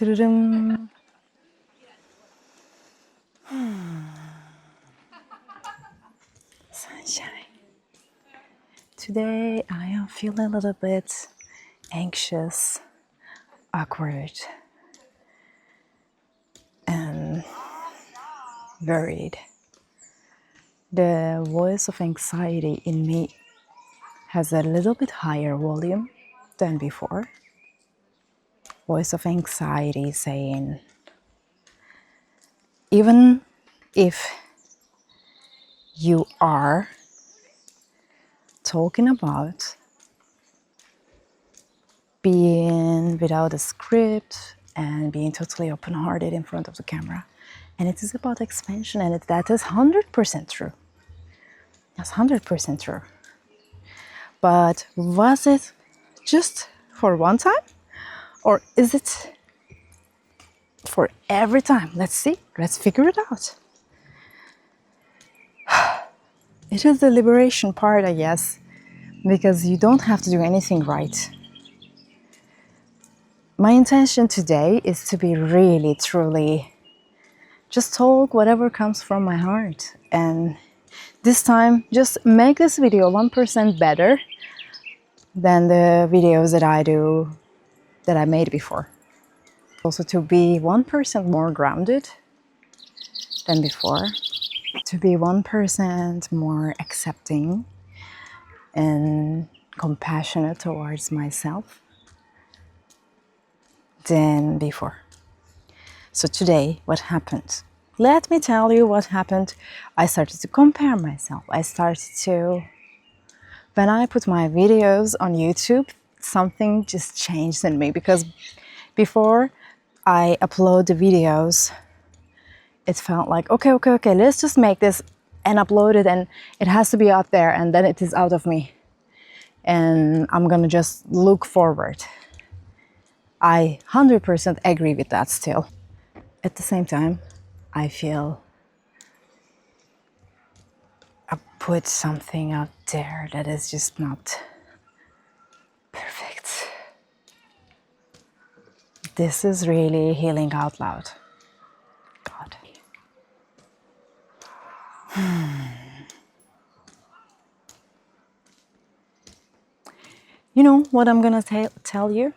Tırırım. Sunshine. Today I am feeling a little bit anxious, awkward, and worried. The voice of anxiety in me has a little bit higher volume than before. Voice of anxiety saying, even if you are talking about being without a script and being totally open-hearted in front of the camera, and it is about expansion, and that is 100% true. That's 100% true. But was it just for one time? Or is it for every time? Let's see. Let's figure it out. It is the liberation part, I guess, because you don't have to do anything right. My intention today is to be really, truly, just talk whatever comes from my heart. And this time, just make this video 1% better than the videos that I made before. Also to be 1% more grounded than before. To be 1% more accepting and compassionate towards myself than before. So today, what happened? Let me tell you what happened. I started to compare myself. When I put my videos on YouTube, something just changed in me, because before I upload the videos, it felt like, okay, let's just make this and upload it, and it has to be out there, and then it is out of me. And I'm gonna just look forward. I 100% agree with that still. At the same time, I feel I put something out there that is just not perfect. This is really healing out loud. God. You know what I'm gonna tell you?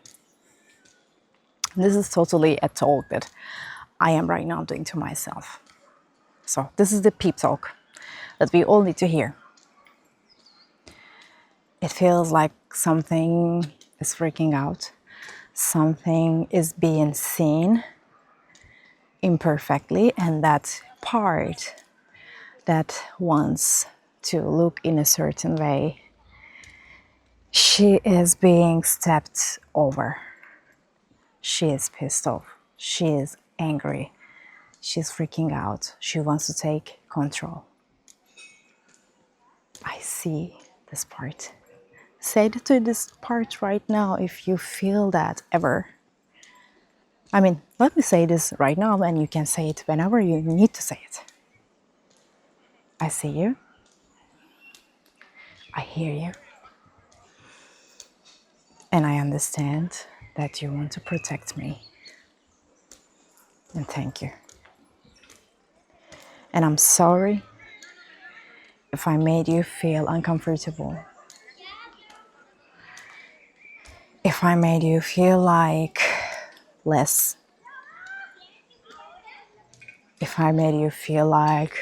This is totally a talk that I am right now doing to myself. So this is the peep talk that we all need to hear. It feels like something is freaking out. Something is being seen imperfectly, and that part that wants to look in a certain way, she is being stepped over. She is pissed off. She is angry. She's freaking out. She wants to take control. I see this part. Say it to this part right now if you feel that ever. I mean, let me say this right now, and you can say it whenever you need to say it. I see you. I hear you. And I understand that you want to protect me. And thank you. And I'm sorry if I made you feel uncomfortable. If I made you feel like less. If I made you feel like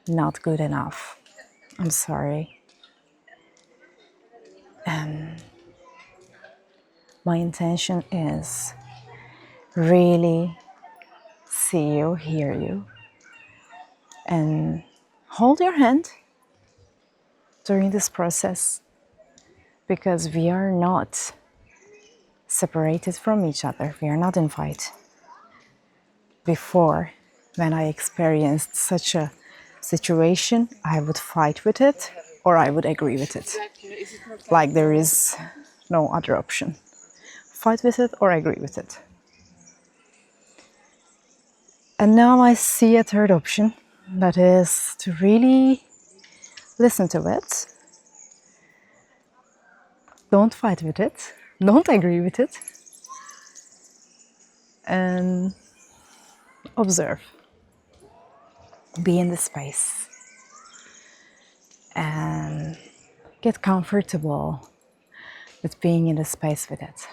not good enough. I'm sorry. And my intention is really see you, hear you, and hold your hand during this process, because we are not separated from each other. We are not in fight. Before, when I experienced such a situation, I would fight with it or I would agree with it. Like there is no other option. Fight with it or agree with it. And now I see a third option, that is to really listen to it. Don't fight with it. Don't agree with it. and observe. Be in the space and get comfortable with being in the space with it.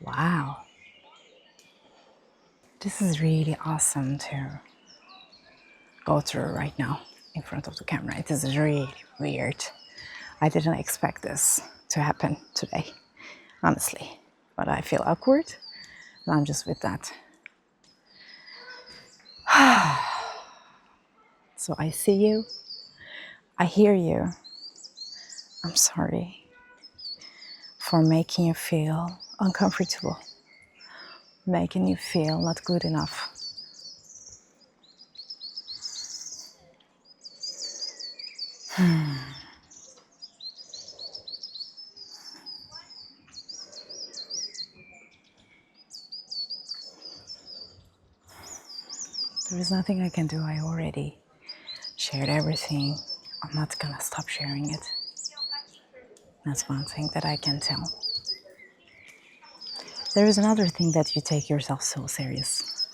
Wow. This is really awesome to go through right now in front of the camera. It is really weird. I didn't expect this to happen today, honestly. But I feel awkward, and I'm just with that. So I see you. I hear you. I'm sorry for making you feel uncomfortable, making you feel not good enough. There is nothing I can do. I already shared everything. I'm not gonna stop sharing it. That's one thing that I can tell. There is another thing that you take yourself so serious.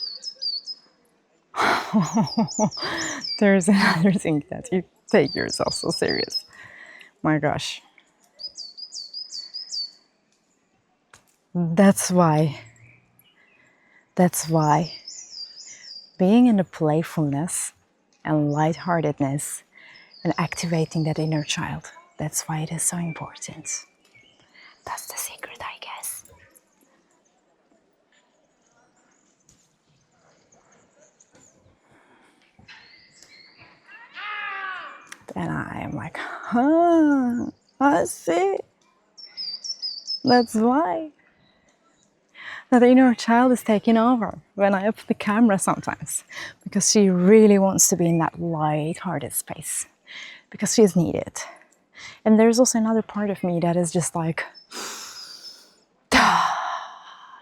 There is another thing that you take yourself so serious. My gosh. That's why being in the playfulness and lightheartedness and activating that inner child, that's why it is so important. That's the secret, I guess. And I am like, I see. That's why. That the inner child is taking over when I open the camera sometimes, because she really wants to be in that light-hearted space, because she is needed. And there's also another part of me that is just like,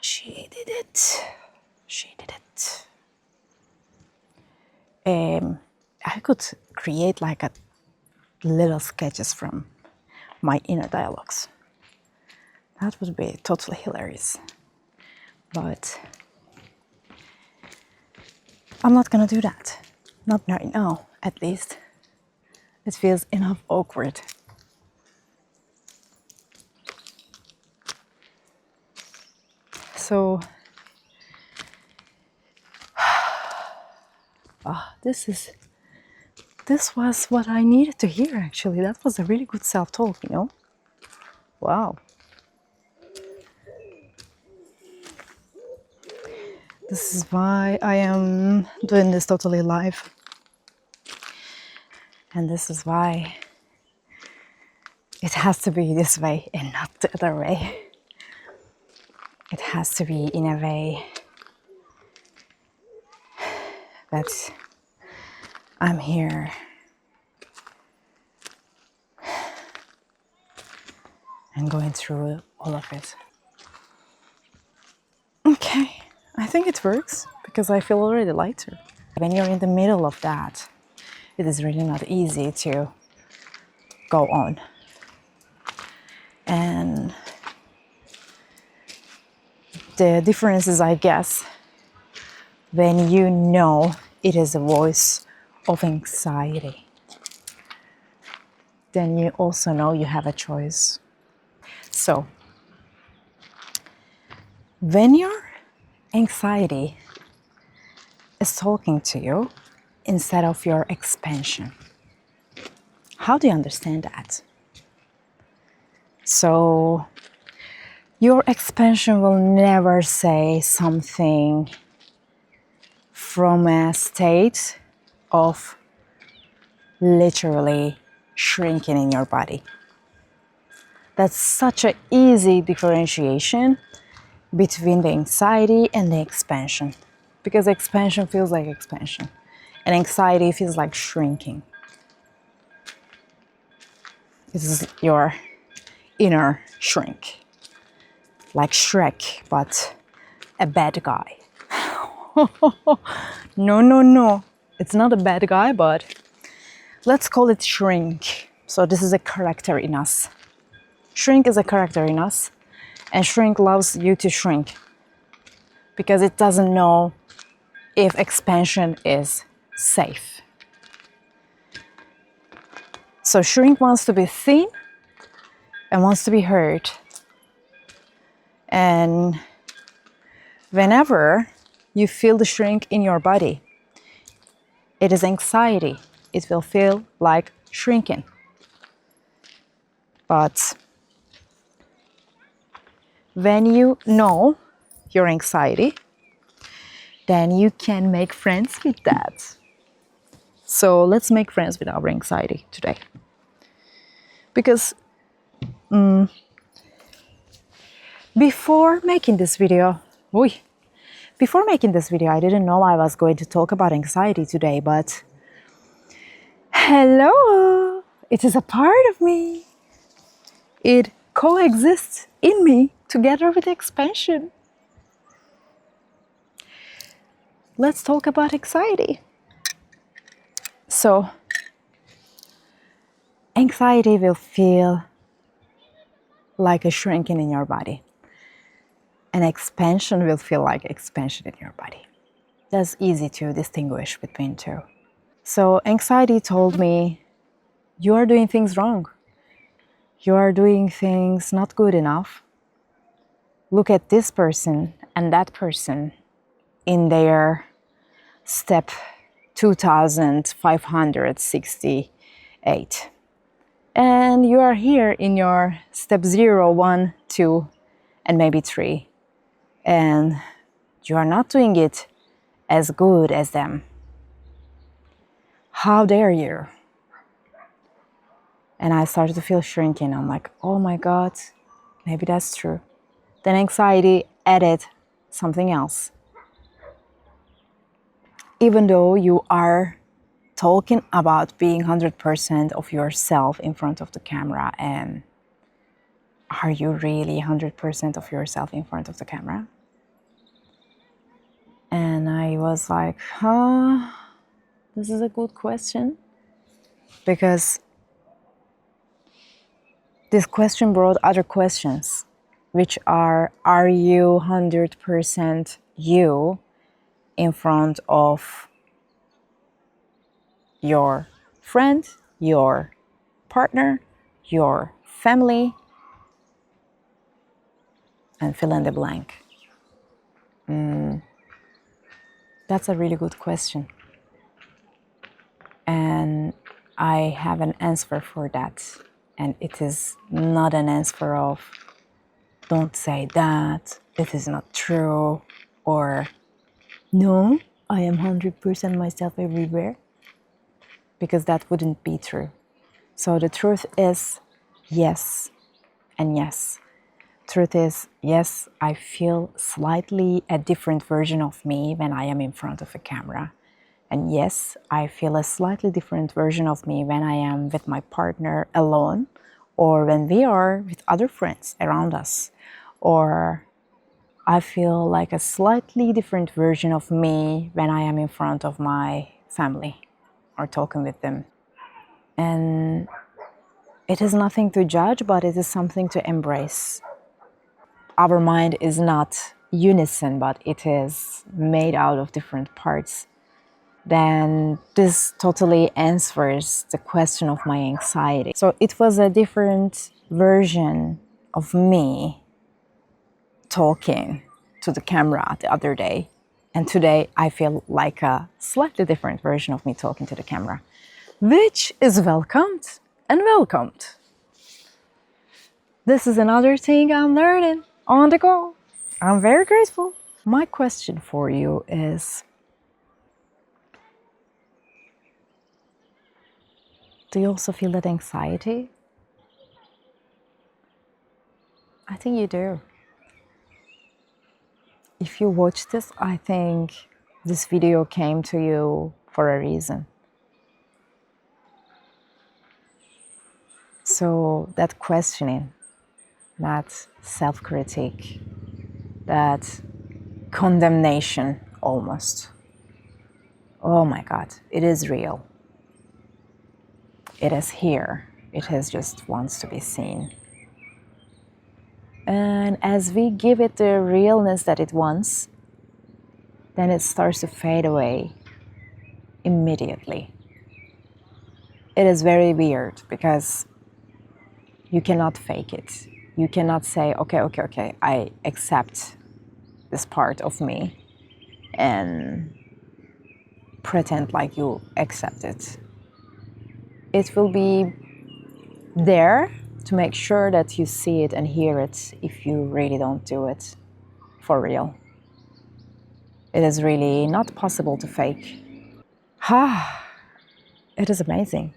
she did it. She did it. I could create like a little sketches from my inner dialogues. That would be totally hilarious. But I'm not gonna do that. Not right now, at least. It feels enough awkward. So, this was what I needed to hear, actually. That was a really good self-talk, you know? Wow. This is why I am doing this totally live. And this is why it has to be this way and not the other way. It has to be in a way that I'm here and going through all of it. Okay, I think it works because I feel already lighter. When you're in the middle of that, it is really not easy to go on. And the difference is, I guess, when you know it is a voice of anxiety, then you also know you have a choice. So, when your anxiety is talking to you instead of your expansion, how do you understand that? So, your expansion will never say something from a state of literally shrinking in your body. That's such an easy differentiation between the anxiety and the expansion, because expansion feels like expansion and anxiety feels like shrinking. This is your inner shrink, like Shrek, but a bad guy. No, it's not a bad guy, but let's call it Shrink. So this is a character in us. Shrink is a character in us, and Shrink loves you to shrink. because it doesn't know if expansion is safe. So shrink wants to be thin and wants to be heard. And whenever you feel the shrink in your body, it is anxiety. It will feel like shrinking. But when you know your anxiety, then you can make friends with that. So let's make friends with our anxiety today. Because before making this video, I didn't know I was going to talk about anxiety today, but hello, it is a part of me. It coexists in me together with expansion. Let's talk about anxiety. So, anxiety will feel like a shrinking in your body. And expansion will feel like expansion in your body. That's easy to distinguish between two. So anxiety told me, you are doing things wrong. You are doing things not good enough. Look at this person and that person in their step 2568. And you are here in your step 0, 1, 2, and maybe 3. And you are not doing it as good as them. How dare you? And I started to feel shrinking. I'm like, oh my God, maybe that's true. Then anxiety added something else. Even though you are talking about being 100% of yourself in front of the camera, and are you really 100% of yourself in front of the camera? And I was like, this is a good question. Because this question brought other questions, which are you 100% you in front of your friend, your partner, your family, and fill in the blank? That's a really good question. And I have an answer for that. And it is not an answer of, don't say that, it is not true, or no, I am 100% myself everywhere. Because that wouldn't be true. So the truth is yes and yes. Truth is, yes, I feel slightly a different version of me when I am in front of a camera. And yes, I feel a slightly different version of me when I am with my partner alone, or when we are with other friends around us. Or I feel like a slightly different version of me when I am in front of my family or talking with them. And it is nothing to judge, but it is something to embrace. Our mind is not unison, but it is made out of different parts. Then this totally answers the question of my anxiety. So it was a different version of me talking to the camera the other day. And today I feel like a slightly different version of me talking to the camera, which is welcomed and welcomed. This is another thing I'm learning on the go. I'm very grateful. My question for you is, do you also feel that anxiety? I think you do. If you watch this, I think this video came to you for a reason. So that questioning, that self-critique, that condemnation almost. Oh my God, it is real. It is here. It has just wants to be seen. And as we give it the realness that it wants, then it starts to fade away immediately. It is very weird because you cannot fake it. You cannot say, okay, I accept this part of me and pretend like you accept it. It will be there to make sure that you see it and hear it if you really don't do it for real. It is really not possible to fake. It is amazing.